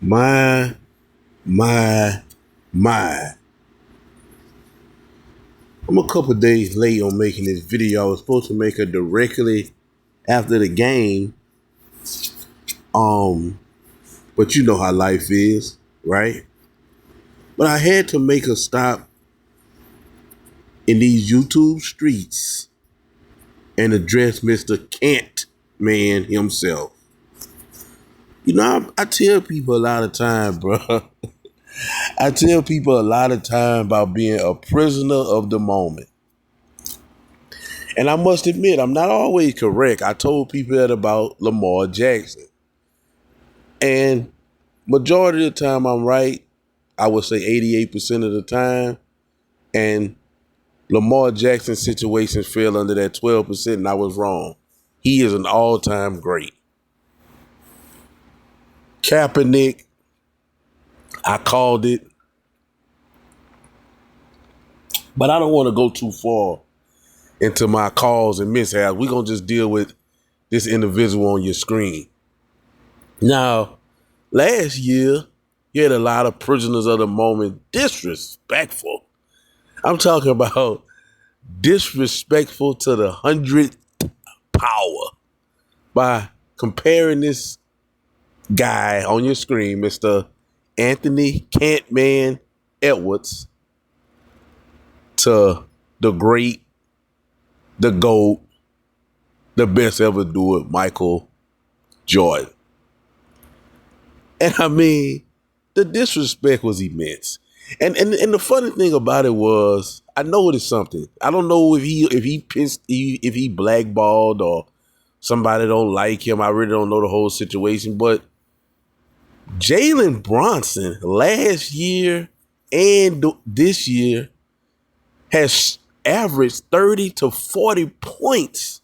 My, my, my. I'm a couple days late on making this video. I was supposed to make it directly after the game. Um, but you know how life is, right? But I had to make a stop in these YouTube streets and address Mr. Kent Man himself. You know, I tell people a lot of time, bro. I tell people a lot of time about being a prisoner of the moment. And I must admit, I'm not always correct. I told people that about Lamar Jackson. And majority of the time I'm right. I would say 88% of the time. And Lamar Jackson's situation fell under that 12% and I was wrong. He is an all-time great. Kaepernick, I called it. But I don't want to go too far into my calls and mishaps. We're going to just deal with this individual on your screen. Now, last year, you had a lot of prisoners of the moment disrespectful. I'm talking about disrespectful to the 100th power by comparing this guy on your screen, Mr. Anthony Cantman Edwards, to the great, the GOAT, the best ever do it, Michael Jordan. And I mean, the disrespect was immense. And the funny thing about it was, I noticed something. I don't know if he pissed, if he blackballed or somebody don't like him. I really don't know the whole situation. But Jalen Brunson last year and this year has averaged 30 to 40 points.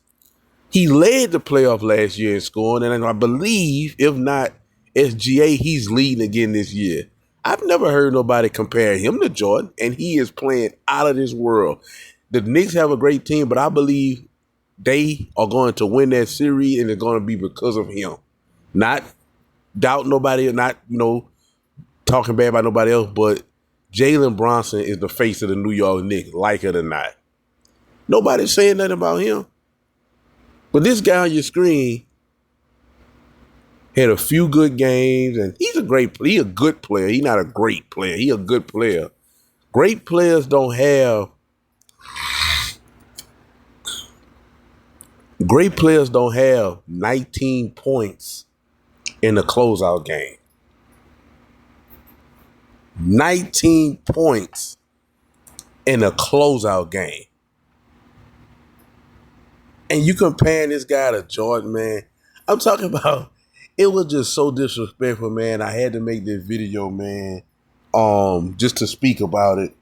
He led the playoff last year in scoring, and I believe, if not SGA, he's leading again this year. I've never heard nobody compare him to Jordan, and he is playing out of this world. The Knicks have a great team, but I believe they are going to win that series, and it's going to be because of him. Not doubt nobody, or not, talking bad about nobody else, but Jalen Brunson is the face of the New York Knicks, like it or not. Nobody's saying nothing about him. But this guy on your screen had a few good games, and he's a good player. He's not a great player. He's a good player. Great players don't have 19 points in the closeout game. 19 points in a closeout game. And you comparing this guy to Jordan, man. I'm talking about, it was just so disrespectful, man. I had to make this video, man, just to speak about it.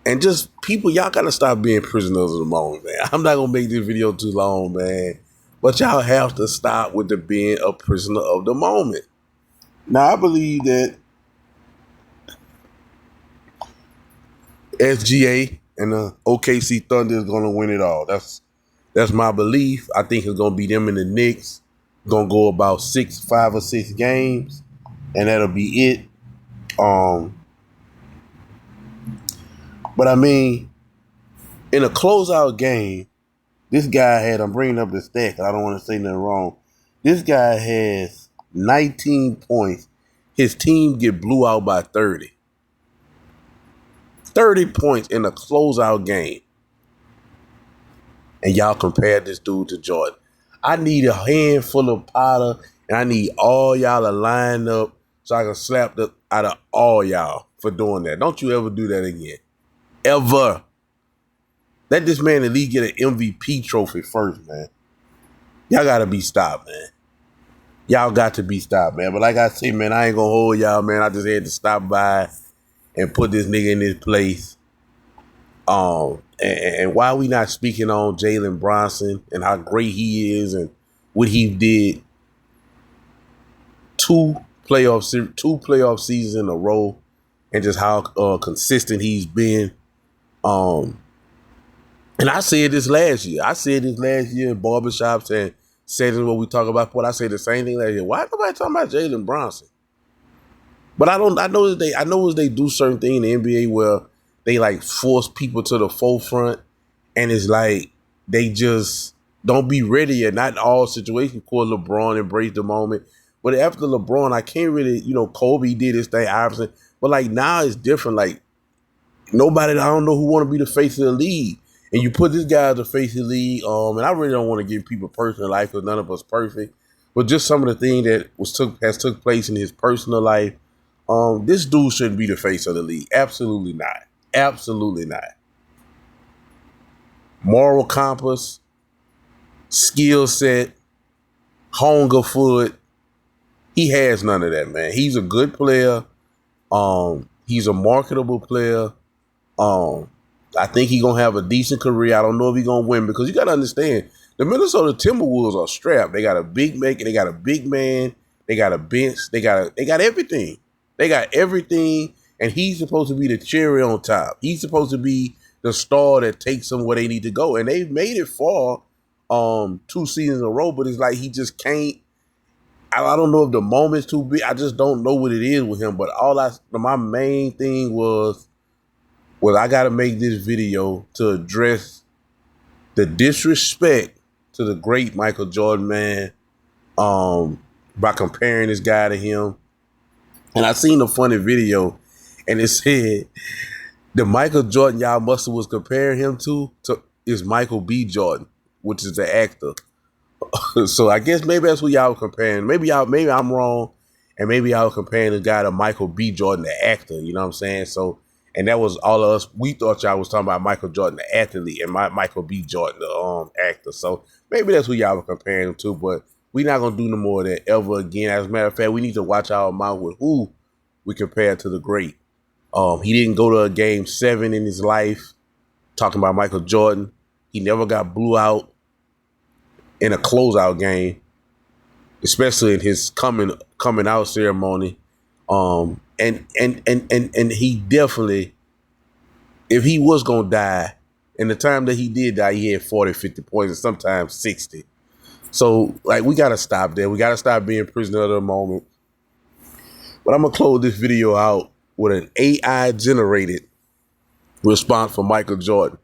And just people, y'all gotta stop being prisoners of the moment, man. I'm not gonna make this video too long, man. But y'all have to stop with the being a prisoner of the moment. Now, I believe that SGA and the OKC Thunder is gonna win it all. That's my belief. I think it's gonna be them and the Knicks. Gonna go about 5 or 6 games, and that'll be it. But I mean, in a closeout game, this guy had, I'm bringing up the stat, I don't want to say nothing wrong. This guy has 19 points. His team get blew out by 30. 30 points in a closeout game. And y'all compared this dude to Jordan. I need a handful of powder, and I need all y'all to line up so I can slap the out of all y'all for doing that. Don't you ever do that again. Ever. Let this man at least get an MVP trophy first, man. Y'all got to be stopped, man. Y'all got to be stopped, man. But like I say, man, I ain't going to hold y'all, man. I just had to stop by and put this nigga in his place. And why we not speaking on Jalen Brunson and how great he is and what he did, two playoff seasons in a row, and just how consistent he's been. And I said this last year. I said this last year in barbershops and settings where we talk about sport, I say the same thing. Like, why nobody talking about Jalen Brunson? But I know that they do certain things in the NBA where they like force people to the forefront, and it's like they just don't be ready yet. Not in all situations. Of course, LeBron embraced the moment, but after LeBron, I can't really, Kobe did his thing, Iverson, but like now it's different. Like nobody, I don't know who want to be the face of the league, and you put this guy as the face of the league. And I really don't want to give people personal life because none of us perfect, but just some of the things that has took place in his personal life. This dude shouldn't be the face of the league. Absolutely not. Absolutely not. Moral compass, skill set, hunger for it. He has none of that, man. He's a good player. He's a marketable player. I think he's gonna have a decent career. I don't know if he's gonna win because you gotta understand the Minnesota Timberwolves are strapped. They got a big make, they got a big man, they got a bench, they got everything. They got everything, and he's supposed to be the cherry on top. He's supposed to be the star that takes them where they need to go. And they've made it far 2 seasons in a row, but it's like he just can't. I don't know if the moment's too big. I just don't know what it is with him. But my main thing was I got to make this video to address the disrespect to the great Michael Jordan, man, by comparing this guy to him. And I seen a funny video, and it said the Michael Jordan y'all was comparing him to is Michael B. Jordan, which is the actor. So I guess maybe that's who y'all were comparing. Maybe I'm wrong, and maybe y'all were comparing the guy to Michael B. Jordan, the actor. You know what I'm saying? So, and that was all of us. We thought y'all was talking about Michael Jordan, the athlete, and Michael B. Jordan, the actor. So maybe that's who y'all were comparing him to, but we're not going to do no more of that ever again. As a matter of fact, we need to watch our mouth with who we compare to the great. He didn't go to a game 7 in his life, talking about Michael Jordan. He never got blew out in a closeout game, especially in his coming out ceremony. And he definitely, if he was going to die, in the time that he did die, he had 40, 50 points, and sometimes 60. So, like, we got to stop there. We got to stop being prisoner of the moment. But I'm going to close this video out with an AI-generated response from Michael Jordan.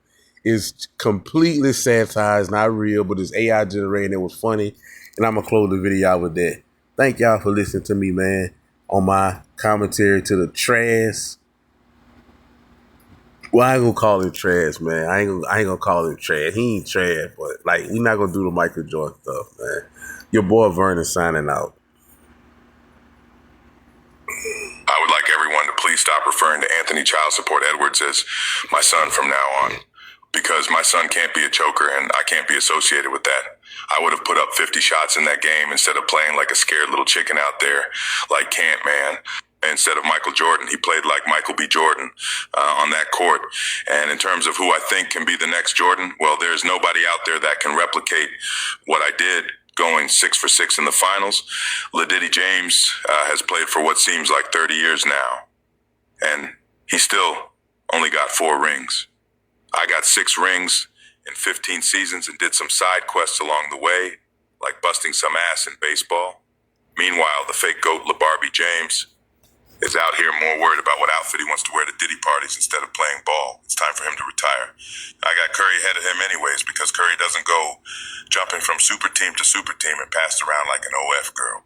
It's completely satire. It's not real, but it's AI-generated. It was funny. And I'm going to close the video out with that. Thank y'all for listening to me, man, on my commentary to the trash. Well, I ain't gonna call him trash, man. I ain't gonna call him trash. He ain't trash, but like we not gonna do the Michael Jordan stuff, man. Your boy Vernon signing out. I would like everyone to please stop referring to Anthony Child Support Edwards as my son from now on, because my son can't be a choker and I can't be associated with that. I would have put up 50 shots in that game instead of playing like a scared little chicken out there like Camp Man. Instead of Michael Jordan, he played like Michael B. Jordan on that court. And in terms of who I think can be the next Jordan, well, there's nobody out there that can replicate what I did going 6 for 6 in the finals. LaDiddy James has played for what seems like 30 years now, and he still only got 4 rings. I got 6 rings in 15 seasons and did some side quests along the way, like busting some ass in baseball. Meanwhile, the fake GOAT LaBarbie James is out here more worried about what outfit he wants to wear to Diddy parties instead of playing ball. It's time for him to retire. I got Curry ahead of him anyways because Curry doesn't go jumping from super team to super team and passed around like an OF girl.